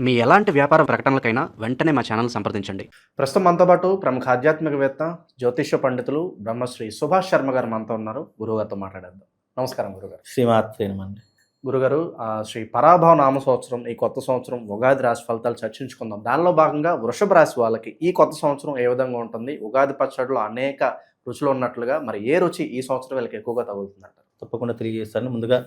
మీ ఎలాంటి వ్యాపార ప్రకటనలకైనా వెంటనే మా ఛానల్ సంప్రదించండి. ప్రస్తుతం మనతో పాటు ప్రముఖ ఆధ్యాత్మికవేత్త, జ్యోతిష్య పండితులు బ్రహ్మశ్రీ సుభాష్ శర్మ గారు మనతో ఉన్నారు. గురుగారితో మాట్లాడేద్దాం. నమస్కారం గురుగారు. శ్రీమాత్రేనమండి. గురుగారు, శ్రీ పరాభవ నామ సంవత్సరం, ఈ కొత్త సంవత్సరం ఉగాది రాశి ఫలితాలు చర్చించుకుందాం. దానిలో భాగంగా వృషభ రాశి వాళ్ళకి ఈ కొత్త సంవత్సరం ఏ విధంగా ఉంటుంది? ఉగాది పచ్చడిలో అనేక రుచులు ఉన్నట్లుగా మరి ఏ రుచి ఈ సంవత్సరం వీళ్ళకి ఎక్కువగా తగులుతుందంటారు? తప్పకుండా తెలియజేస్తాను. ముందుగా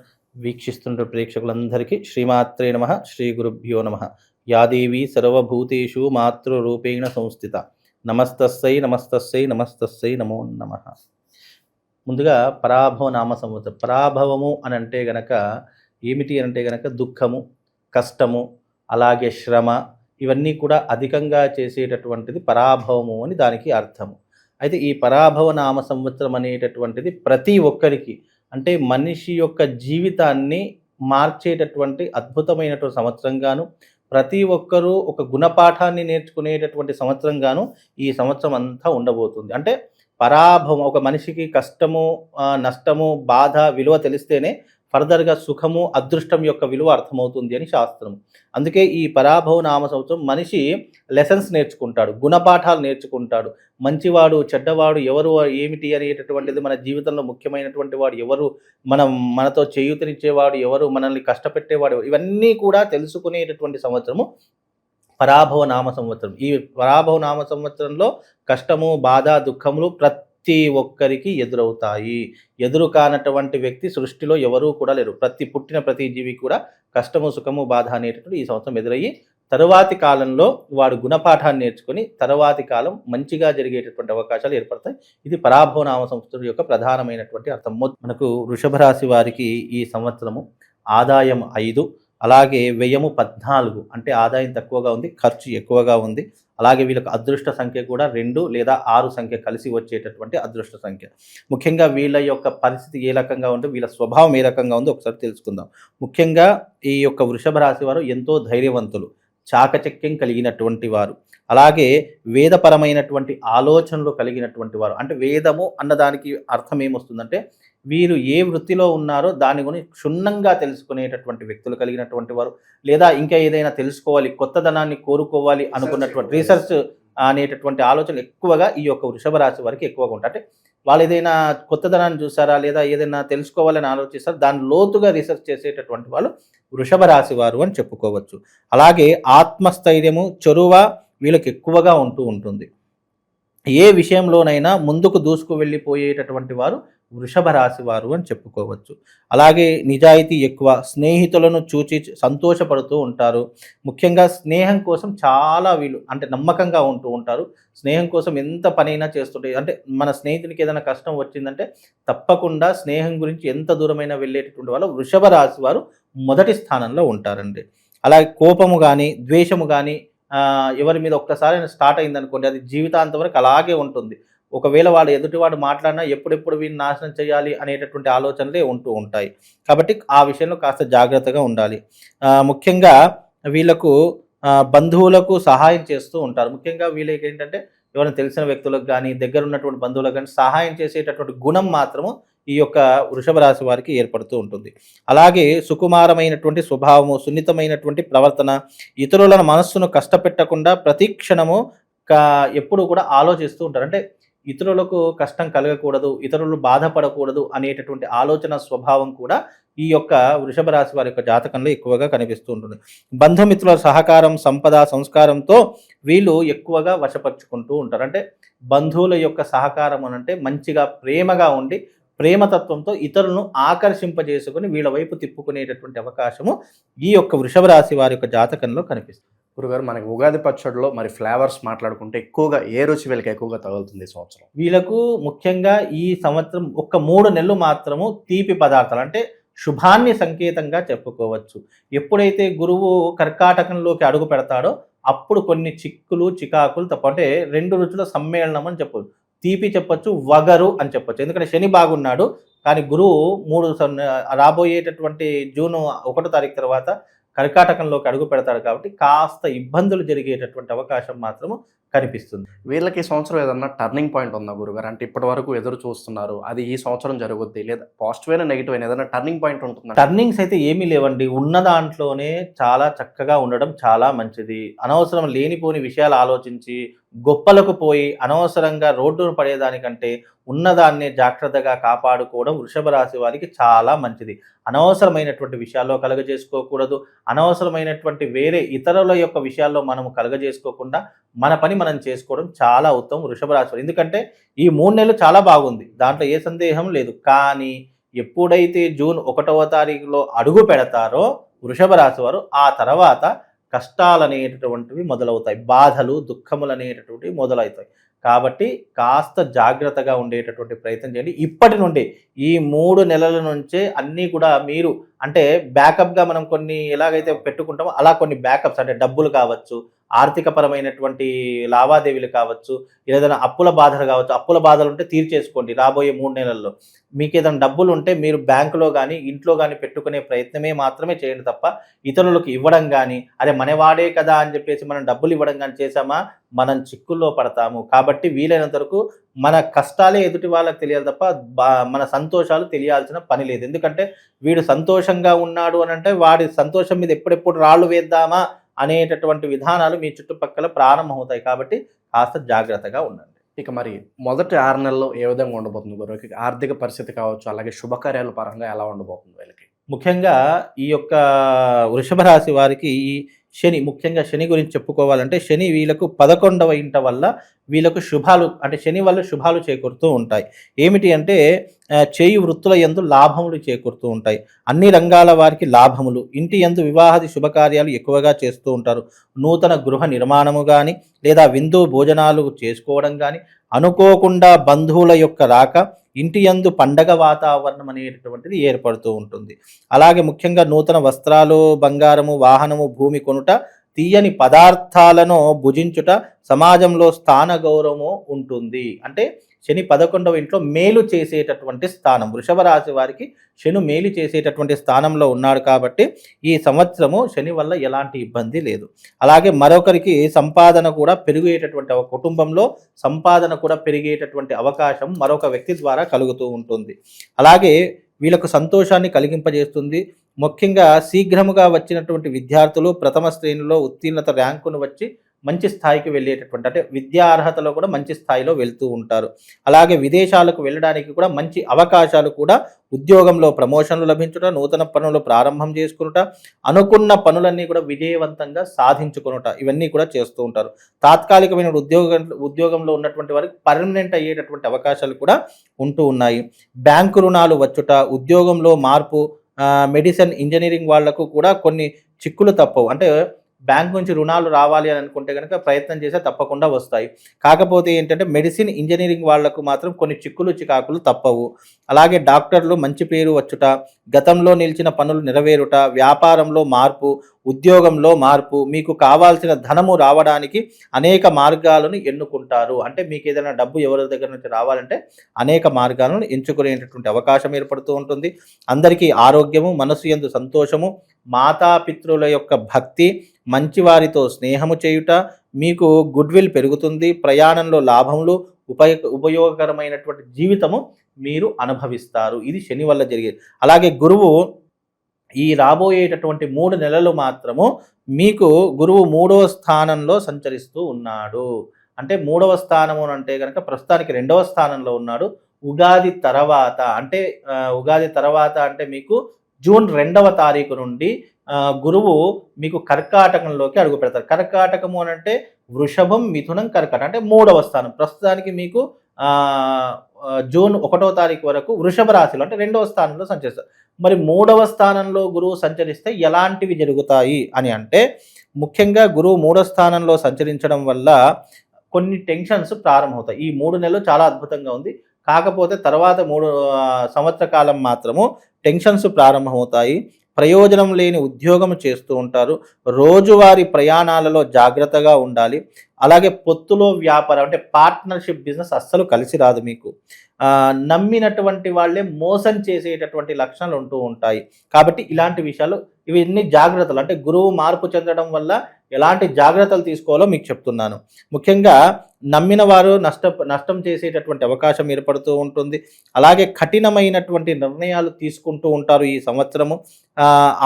వీక్షిస్తున్న ప్రేక్షకులందరికీ శ్రీమాత్రే నమః, శ్రీ గురుభ్యో నమః. యాదేవి సర్వభూతేషు మాతృరూపేణ సంస్థిత. నమస్తస్సై నమస్తస్సై నమస్తస్సై నమో నమః. ముందుగా పరాభవ నామ సంవత్సరం. పరాభవము అని అంటే గనక ఏమిటి అంటే గనక దుఃఖము, కష్టము, అలాగే శ్రమ, ఇవన్నీ కూడా అధికంగా చేసేటటువంటిది పరాభవము అని దానికి అర్థము. అయితే ఈ పరాభవ నామ సంవత్సరం అనేటటువంటిది ప్రతి ఒక్కరికి, అంటే మనిషి యొక్క జీవితాన్ని మార్చేటటువంటి అద్భుతమైనటువంటి సంవత్సరంగాను, ప్రతి ఒక్కరూ ఒక గుణపాఠాన్ని నేర్చుకునేటటువంటి సంవత్సరంగాను ఈ సంవత్సరం అంతా ఉండబోతుంది. అంటే పరాభవం, ఒక మనిషికి కష్టము, నష్టము, బాధ విలువ తెలిస్తేనే ఫర్దర్గా సుఖము, అదృష్టం యొక్క విలువ అర్థమవుతుంది అని శాస్త్రం. అందుకే ఈ పరాభవ నామ సంవత్సరం మనిషి లెసన్స్ నేర్చుకుంటాడు, గుణపాఠాలు నేర్చుకుంటాడు. మంచివాడు, చెడ్డవాడు ఎవరు, ఏమిటి అనేటటువంటిది, మన జీవితంలో ముఖ్యమైనటువంటి వాడు ఎవరు, మనతో చేయూతనిచ్చేవాడు ఎవరు, మనల్ని కష్టపెట్టేవాడు, ఇవన్నీ కూడా తెలుసుకునేటటువంటి సంవత్సరము పరాభవ నామ సంవత్సరం. ఈ పరాభవ నామ సంవత్సరంలో కష్టము, బాధ, దుఃఖములు ప్రతి ఒక్కరికి ఎదురవుతాయి. ఎదురు కానటువంటి వ్యక్తి సృష్టిలో ఎవరూ కూడా లేరు. పుట్టిన ప్రతి జీవి కూడా కష్టము, సుఖము, బాధ అనేటటువంటి ఈ సంవత్సరం ఎదురయ్యి తరువాతి కాలంలో వాడు గుణపాఠాన్ని నేర్చుకొని తరువాతి కాలం మంచిగా జరిగేటటువంటి అవకాశాలు ఏర్పడతాయి. ఇది పరాభవ నామ సంవత్సరం యొక్క ప్రధానమైనటువంటి అర్థం. మనకు వృషభ రాశి వారికి ఈ సంవత్సరము ఆదాయం 5, అలాగే వ్యయము 14. అంటే ఆదాయం తక్కువగా ఉంది, ఖర్చు ఎక్కువగా ఉంది. అలాగే వీళ్ళకి అదృష్ట సంఖ్య కూడా 2 లేదా 6 సంఖ్య కలిసి వచ్చేటటువంటి అదృష్ట సంఖ్య. ముఖ్యంగా వీళ్ళ యొక్క పరిస్థితి ఏ రకంగా ఉందో, వీళ్ళ స్వభావం ఏ రకంగా ఉందో ఒకసారి తెలుసుకుందాం. ముఖ్యంగా ఈ యొక్క వృషభ రాశి వారు ఎంతో ధైర్యవంతులు, చాకచక్యం కలిగినటువంటి వారు, అలాగే వేదపరమైనటువంటి ఆలోచనలు కలిగినటువంటి వారు. అంటే వేదము అన్నదానికి అర్థం ఏమొస్తుందంటే వీరు ఏ వృత్తిలో ఉన్నారో దాని గురించి క్షుణ్ణంగా తెలుసుకునేటటువంటి వ్యక్తులు కలిగినటువంటి వారు, లేదా ఇంకా ఏదైనా తెలుసుకోవాలి, కొత్తదనాన్ని కోరుకోవాలి అనుకున్నటువంటి రీసెర్చ్ అనేటటువంటి ఆలోచనలు ఎక్కువగా ఈ యొక్క వృషభ రాశి వారికి ఎక్కువగా ఉంటాయి. అంటే వాళ్ళు ఏదైనా కొత్తదనాన్ని చూసారా, లేదా ఏదైనా తెలుసుకోవాలని ఆలోచిస్తారా, దాని లోతుగా రీసెర్చ్ చేసేటటువంటి వాళ్ళు వృషభ రాశి వారు అని చెప్పుకోవచ్చు. అలాగే ఆత్మస్థైర్యము, చొరువ వీళ్ళకి ఎక్కువగా ఉంటుంది. ఏ విషయంలోనైనా ముందుకు దూసుకు వెళ్ళిపోయేటటువంటి వారు వృషభ రాశి వారు అని చెప్పుకోవచ్చు. అలాగే నిజాయితీ ఎక్కువ, స్నేహితులను చూచి సంతోషపడుతూ ఉంటారు. ముఖ్యంగా స్నేహం కోసం చాలా వీళ్ళు అంటే నమ్మకంగా ఉంటారు. స్నేహం కోసం ఎంత పనైనా చేస్తుంటారు. అంటే మన స్నేహితునికి ఏదైనా కష్టం వచ్చిందంటే తప్పకుండా స్నేహం గురించి ఎంత దూరమైనా వెళ్ళేటటువంటి వాళ్ళు వృషభ రాశి వారు మొదటి స్థానంలో ఉంటారండి. అలాగే కోపము కానీ, ద్వేషము కానీ ఎవరి మీద ఒక్కసారి స్టార్ట్ అయిందనుకోండి, అది జీవితాంతం వరకు అలాగే ఉంటుంది. ఒకవేళ వాడు ఎదుటివాడు మాట్లాడినా ఎప్పుడెప్పుడు వీడిని నాశనం చేయాలి అనేటటువంటి ఆలోచనలే ఉంటాయి. కాబట్టి ఆ విషయంలో కాస్త జాగ్రత్తగా ఉండాలి. ముఖ్యంగా వీళ్ళకు బంధువులకు సహాయం చేస్తూ ఉంటారు. ముఖ్యంగా వీళ్ళకి ఏంటంటే ఎవరైనా తెలిసిన వ్యక్తులకు కానీ, దగ్గర ఉన్నటువంటి బంధువులకు కానీ సహాయం చేసేటటువంటి గుణం మాత్రము ఈ యొక్క వృషభ రాశి వారికి ఏర్పడుతూ ఉంటుంది. అలాగే సుకుమారమైనటువంటి స్వభావము, సున్నితమైనటువంటి ప్రవర్తన, ఇతరుల మనస్సును కష్టపెట్టకుండా ప్రతి క్షణము ఎప్పుడు కూడా ఆలోచిస్తూ ఉంటారు. అంటే ఇతరులకు కష్టం కలగకూడదు, ఇతరులు బాధపడకూడదు అనేటటువంటి ఆలోచన స్వభావం కూడా ఈ యొక్క వృషభ రాశి వారి యొక్క జాతకంలో ఎక్కువగా కనిపిస్తూ ఉంటుంది. బంధుమిత్రుల సహకారం, సంపద, సంస్కారంతో వీళ్ళు ఎక్కువగా వశపరుచుకుంటూ ఉంటారు. అంటే బంధువుల యొక్క సహకారం అనంటే మంచిగా ప్రేమగా ఉండి ప్రేమతత్వంతో ఇతరులను ఆకర్షింపజేసుకుని వీళ్ళ వైపు తిప్పుకునేటటువంటి అవకాశము ఈ యొక్క వృషభ రాశి వారి యొక్క జాతకంలో కనిపిస్తుంది. గురుగారు, మనకి ఉగాది పచ్చడిలో మరి ఫ్లేవర్స్ మాట్లాడుకుంటే ఎక్కువగా ఏ రుచి వీళ్ళకి ఎక్కువగా తగులుతుంది ఈ సంవత్సరం? వీళ్ళకు ముఖ్యంగా ఈ సంవత్సరం ఒక 3 నెలలు మాత్రము తీపి పదార్థాలు, అంటే శుభాన్ని సంకేతంగా చెప్పుకోవచ్చు. ఎప్పుడైతే గురువు కర్కాటకంలోకి అడుగు పెడతాడో అప్పుడు కొన్ని చిక్కులు, చికాకులు అంటే 2 రుచుల సమ్మేళనం అని చెప్పవచ్చు. తీపి చెప్పొచ్చు, వగరు అని చెప్పొచ్చు. ఎందుకంటే శని బాగున్నాడు, కానీ గురువు రాబోయేటటువంటి జూన్ 1వ తారీఖు తర్వాత కర్కాటకంలోకి అడుగు పెడతాడు కాబట్టి కాస్త ఇబ్బందులు జరిగేటటువంటి అవకాశం మాత్రము కనిపిస్తుంది. వీళ్ళకి ఈ సంవత్సరం ఏదన్నా టర్నింగ్ పాయింట్ ఉందా గురుగారు? అంటే ఇప్పటి వరకు ఎదురు చూస్తున్నారు, అది ఈ సంవత్సరం జరుగుద్ది, లేదా పాజిటివ్ అయినా నెగిటివ్ అయినా ఏదైనా టర్నింగ్ పాయింట్ ఉంటుందా? టర్నింగ్స్ అయితే ఏమీ లేవండి. ఉన్న దాంట్లోనే చాలా చక్కగా ఉండడం చాలా మంచిది. అనవసరం లేనిపోని విషయాలు ఆలోచించి గొప్పలకు పోయి అనవసరంగా రోడ్డును పడేదానికంటే ఉన్నదాన్నే జాగ్రత్తగా కాపాడుకోవడం వృషభ రాశి వారికి చాలా మంచిది. అనవసరమైనటువంటి విషయాల్లో కలగజేసుకోకూడదు. అనవసరమైనటువంటి వేరే ఇతరుల యొక్క విషయాల్లో మనము కలగజేసుకోకుండా మన పని మనం చేసుకోవడం చాలా ఉత్తమం వృషభ రాశి వారు. ఎందుకంటే ఈ 3 నెలలు చాలా బాగుంది, దాంట్లో ఏ సందేహం లేదు. కానీ ఎప్పుడైతే జూన్ 1వ తారీఖులో అడుగు పెడతారో వృషభ రాశి వారు, ఆ తర్వాత కష్టాలు అనేటటువంటివి మొదలవుతాయి, బాధలు దుఃఖములు అనేటటువంటివి మొదలవుతాయి. కాబట్టి కాస్త జాగ్రత్తగా ఉండేటటువంటి ప్రయత్నం చేయండి. ఇప్పటి నుండి ఈ 3 నెలల నుంచే అన్నీ కూడా మీరు అంటే బ్యాకప్గా మనం కొన్ని ఎలాగైతే పెట్టుకుంటామో అలా కొన్ని బ్యాకప్స్ అంటే డబ్బులు కావచ్చు, ఆర్థిక పరమైనటువంటి లావాదేవీలు కావచ్చు, ఏదైనా అప్పుల బాధలు కావచ్చు, అప్పుల బాధలు ఉంటే తీర్చేసుకోండి రాబోయే 3 నెలల్లో. మీకు ఏదైనా డబ్బులు ఉంటే మీరు బ్యాంకులో కానీ ఇంట్లో కానీ పెట్టుకునే ప్రయత్నమే మాత్రమే చేయండి తప్ప ఇతరులకు ఇవ్వడం కానీ, అదే మనవాడే కదా అని చెప్పేసి మనం డబ్బులు ఇవ్వడం కానీ చేసామా మనం చిక్కుల్లో పడతాము. కాబట్టి వీలైనంత వరకు మన కష్టాలే ఎదుటి వాళ్ళకి తెలియాలి తప్ప మన సంతోషాలు తెలియాల్సిన పని లేదు. ఎందుకంటే వీడు సంతోషంగా ఉన్నాడు అని అంటే వాడి సంతోషం మీద ఎప్పుడెప్పుడు రాళ్ళు వేద్దామా అనేటటువంటి విధానాలు మీ చుట్టుపక్కల ప్రారంభమవుతాయి. కాబట్టి కాస్త జాగ్రత్తగా ఉండండి. ఇక మరి మొదటి 6 నెలల్లో ఏ విధంగా ఉండబోతుంది గురువుకి? ఆర్థిక పరిస్థితి కావచ్చు, అలాగే శుభకార్యాల పరంగా ఎలా ఉండబోతుంది వీళ్ళకి? ముఖ్యంగా ఈ యొక్క వృషభ రాశి వారికి ఈ శని, ముఖ్యంగా శని గురించి చెప్పుకోవాలంటే శని వీళ్ళకు 11వ ఇంట వల్ల వీళ్ళకు శుభాలు అంటే శని వల్ల శుభాలు చేకూరుతూ ఉంటాయి. ఏమిటి అంటే చేయి వృత్తుల యందు లాభములు చేకూరుతూ ఉంటాయి. అన్ని రంగాల వారికి లాభములు, ఇంటి యందు వివాహాది శుభకార్యాలు ఎక్కువగా చేస్తూ ఉంటారు. నూతన గృహ నిర్మాణము కానీ లేదా విందు భోజనాలు చేసుకోవడం కానీ, అనుకోకుండా బంధువుల యొక్క రాక, ఇంటి యందు పండగ వాతావరణం అనేటటువంటిది ఏర్పడుతూ ఉంటుంది. అలాగే ముఖ్యంగా నూతన వస్త్రాలు, బంగారము, వాహనము, భూమి కొనుట, తీయని పదార్థాలను భుజించుట, సమాజంలో స్థాన గౌరవము ఉంటుంది. అంటే శని 11వ ఇంట్లో మేలు చేసేటటువంటి స్థానం. వృషభ రాశి వారికి శని మేలు చేసేటటువంటి స్థానంలో ఉన్నాడు కాబట్టి ఈ సంవత్సరము శని వల్ల ఎలాంటి ఇబ్బంది లేదు. అలాగే మరొకరికి సంపాదన కూడా పెరిగేటటువంటి కుటుంబంలో సంపాదన కూడా పెరిగేటటువంటి అవకాశం మరొక వ్యక్తి ద్వారా కలుగుతూ ఉంటుంది. అలాగే వీళ్ళకు సంతోషాన్ని కలిగింపజేస్తుంది. ముఖ్యంగా శీఘ్రముగా వచ్చినటువంటి విద్యార్థులు ప్రథమ శ్రేణిలో ఉత్తీర్ణత ర్యాంకును వచ్చి మంచి స్థాయికి వెళ్ళేటటువంటి అంటే విద్యా అర్హతలో కూడా మంచి స్థాయిలో వెళ్తూ ఉంటారు. అలాగే విదేశాలకు వెళ్ళడానికి కూడా మంచి అవకాశాలు కూడా, ఉద్యోగంలో ప్రమోషన్లు లభించుట, నూతన పనులు ప్రారంభం చేసుకునుట, అనుకున్న పనులన్నీ కూడా విజయవంతంగా సాధించుకునుట, ఇవన్నీ కూడా చేస్తూ ఉంటారు. తాత్కాలికమైన ఉద్యోగంలో ఉన్నటువంటి వారికి పర్మనెంట్ అయ్యేటటువంటి అవకాశాలు కూడా ఉంటూ ఉన్నాయి. బ్యాంకు రుణాలు వచ్చుట, ఉద్యోగంలో మార్పు, మెడిసిన్ ఇంజనీరింగ్ వాళ్లకు కూడా కొన్ని చిక్కులు తప్పవు. అంటే బ్యాంక్ నుంచి రుణాలు రావాలి అని అనుకుంటే కనుక ప్రయత్నం చేస్తే తప్పకుండా వస్తాయి. కాకపోతే ఏంటంటే మెడిసిన్ ఇంజనీరింగ్ వాళ్లకు మాత్రం కొన్ని చిక్కులు చికాకులు తప్పవు. అలాగే డాక్టర్లు మంచి పేరు వచ్చుట, గతంలో నిలిచిన పనులు నెరవేరుట, వ్యాపారంలో మార్పు, ఉద్యోగంలో మార్పు, మీకు కావాల్సిన ధనము రావడానికి అనేక మార్గాలను ఎన్నుకుంటారు. అంటే మీకు ఏదైనా డబ్బు ఎవరి దగ్గర నుంచి రావాలంటే అనేక మార్గాలను ఎంచుకునేటటువంటి అవకాశం ఏర్పడుతూ ఉంటుంది. అందరికీ ఆరోగ్యము, మనసు యందు సంతోషము, మాతాపితృల యొక్క భక్తి, మంచివారితో స్నేహము చేయుట, మీకు గుడ్ విల్ పెరుగుతుంది. ప్రయాణంలో లాభములు, ఉపయోగకరమైనటువంటి జీవితము మీరు అనుభవిస్తారు. ఇది శని వల్ల జరిగేది. అలాగే గురువు ఈ రాబోయేటటువంటి 3 నెలలు మాత్రము మీకు గురువు 3వ స్థానంలో సంచరిస్తూ ఉన్నాడు. అంటే 3వ స్థానము అంటే కనుక ప్రస్తుతానికి 2వ స్థానంలో ఉన్నాడు. ఉగాది తర్వాత అంటే మీకు జూన్ 2వ తారీఖు నుండి గురువు మీకు కర్కాటకంలోకి అడుగు పెడతారు. కర్కాటకము అని అంటే వృషభం, మిథునం, కర్కాటకం అంటే 3వ స్థానం. ప్రస్తుతానికి మీకు జూన్ 1వ తారీఖు వరకు వృషభ రాశిలో అంటే 2వ స్థానంలో సంచరిస్తారు. మరి 3వ స్థానంలో గురువు సంచరిస్తే ఎలాంటివి జరుగుతాయి అని అంటే, ముఖ్యంగా గురువు 3వ స్థానంలో సంచరించడం వల్ల కొన్ని టెన్షన్స్ ప్రారంభమవుతాయి. ఈ 3 నెలలు చాలా అద్భుతంగా ఉంది. కాకపోతే తర్వాత 3 సంవత్సర కాలం మాత్రము టెన్షన్స్ ప్రారంభమవుతాయి. ప్రయోజనం లేని ఉద్యోగం చేస్తూ ఉంటారు. రోజువారీ ప్రయాణాలలో జాగ్రత్తగా ఉండాలి. అలాగే పొత్తులో వ్యాపారం అంటే పార్ట్నర్షిప్ బిజినెస్ అస్సలు కలిసి రాదు మీకు. నమ్మినటువంటి వాళ్ళే మోసం చేసేటటువంటి లక్షణాలు ఉంటూ ఉంటాయి. కాబట్టి ఇలాంటి విషయాలు ఇవన్నీ జాగ్రత్తలు, అంటే గురువు మార్పు చెందడం వల్ల ఎలాంటి జాగ్రత్తలు తీసుకోవాలో మీకు చెప్తున్నాను. ముఖ్యంగా నమ్మిన వారు నష్టం చేసేటటువంటి అవకాశం ఏర్పడుతూ ఉంటుంది. అలాగే కఠినమైనటువంటి నిర్ణయాలు తీసుకుంటూ ఉంటారు ఈ సంవత్సరము.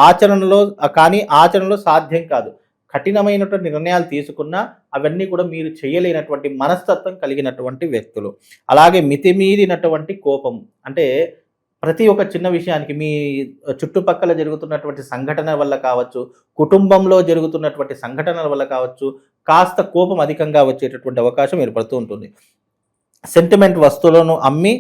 ఆచరణలో సాధ్యం కాదు. కఠినమైనటువంటి నిర్ణయాలు తీసుకున్నా అవన్నీ కూడా మీరు చేయలేనటువంటి మనస్తత్వం కలిగినటువంటి వ్యక్తులు. అలాగే మితిమీరినటువంటి కోపం, అంటే ప్రతి ఒక్క చిన్న విషయానికి మీ చుట్టుపక్కల జరుగుతున్నటువంటి సంఘటన వల్ల కావచ్చు, కుటుంబంలో జరుగుతున్నటువంటి సంఘటనల వల్ల కావచ్చు, కాస్త కోపం అధికంగా వచ్చేటటువంటి అవకాశం ఏర్పడుతూ ఉంటుంది. సెంటిమెంట్ వస్తువులను అమ్మి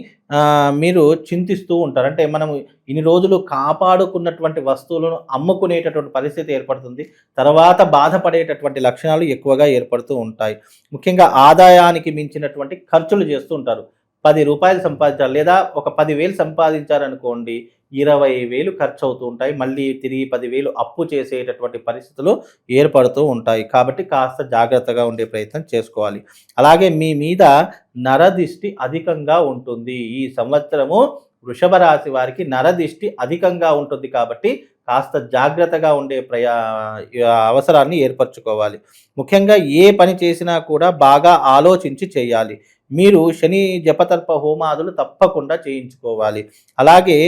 మీరు చింతిస్తూ ఉంటారు. అంటే మనం ఇన్ని రోజులు కాపాడుకున్నటువంటి వస్తువులను అమ్ముకునేటటువంటి పరిస్థితి ఏర్పడుతుంది. తర్వాత బాధపడేటటువంటి లక్షణాలు ఎక్కువగా ఏర్పడుతూ ఉంటాయి. ముఖ్యంగా ఆదాయానికి మించినటువంటి ఖర్చులు చేస్తూ ఉంటారు. 10 రూపాయలు సంపాదించాలి, లేదా ఒక 10,000 సంపాదించారనుకోండి, 20,000 ఖర్చు అవుతూ ఉంటాయి. మళ్ళీ తిరిగి 10,000 అప్పు చేసేటటువంటి పరిస్థితులు ఏర్పడుతూ ఉంటాయి. కాబట్టి కాస్త జాగ్రత్తగా ఉండే ప్రయత్నం చేసుకోవాలి. అలాగే మీ మీద నరదిష్టి అధికంగా ఉంటుంది. ఈ సంవత్సరము వృషభ రాశి వారికి నరదిష్టి అధికంగా ఉంటుంది. కాబట్టి కాస్త జాగ్రత్తగా ఉండే అవసరాన్ని ఏర్పరచుకోవాలి. ముఖ్యంగా ఏ పని చేసినా కూడా బాగా ఆలోచించి చేయాలి. మీరు శని జపతర్ప హోమాదులు తప్పకుండా చేయించుకోవాలి. అలాగే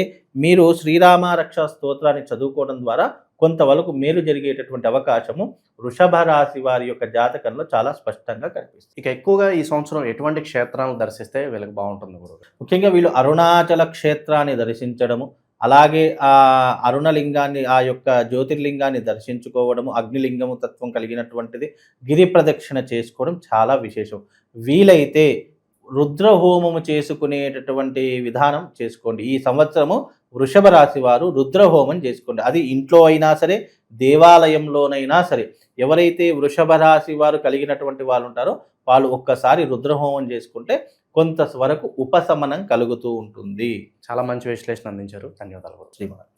మీరు శ్రీరామ రక్ష స్తోత్రాన్ని చదువుకోవడం ద్వారా కొంతవరకు మేలు జరిగేటటువంటి అవకాశము వృషభ రాశి వారి యొక్క జాతకంలో చాలా స్పష్టంగా కనిపిస్తుంది. ఇక ఎక్కువగా ఈ సంవత్సరం ఎటువంటి క్షేత్రాలను దర్శిస్తే వీళ్ళకి బాగుంటుంది గురువు? ముఖ్యంగా వీళ్ళు అరుణాచల క్షేత్రాన్ని దర్శించడము, అలాగే ఆ అరుణలింగాన్ని, ఆ యొక్క జ్యోతిర్లింగాన్ని దర్శించుకోవడము, అగ్నిలింగము తత్వం కలిగినటువంటిది, గిరి ప్రదక్షిణ చేసుకోవడం చాలా విశేషం. వీలైతే రుద్రహోమము చేసుకునేటటువంటి విధానం చేసుకోండి. ఈ సంవత్సరము వృషభ రాశి వారు రుద్రహోమం చేసుకోండి. అది ఇంట్లో అయినా సరే, దేవాలయంలోనైనా సరే. ఎవరైతే వృషభ రాశి వారు కలిగినటువంటి వాళ్ళు ఉంటారో వాళ్ళు ఒక్కసారి రుద్రహోమం చేసుకుంటే కొంత వరకు ఉపశమనం కలుగుతూ ఉంటుంది. చాలా మంచి విశ్లేషణ అందించారు. ధన్యవాదాలు. శ్రీమాన్.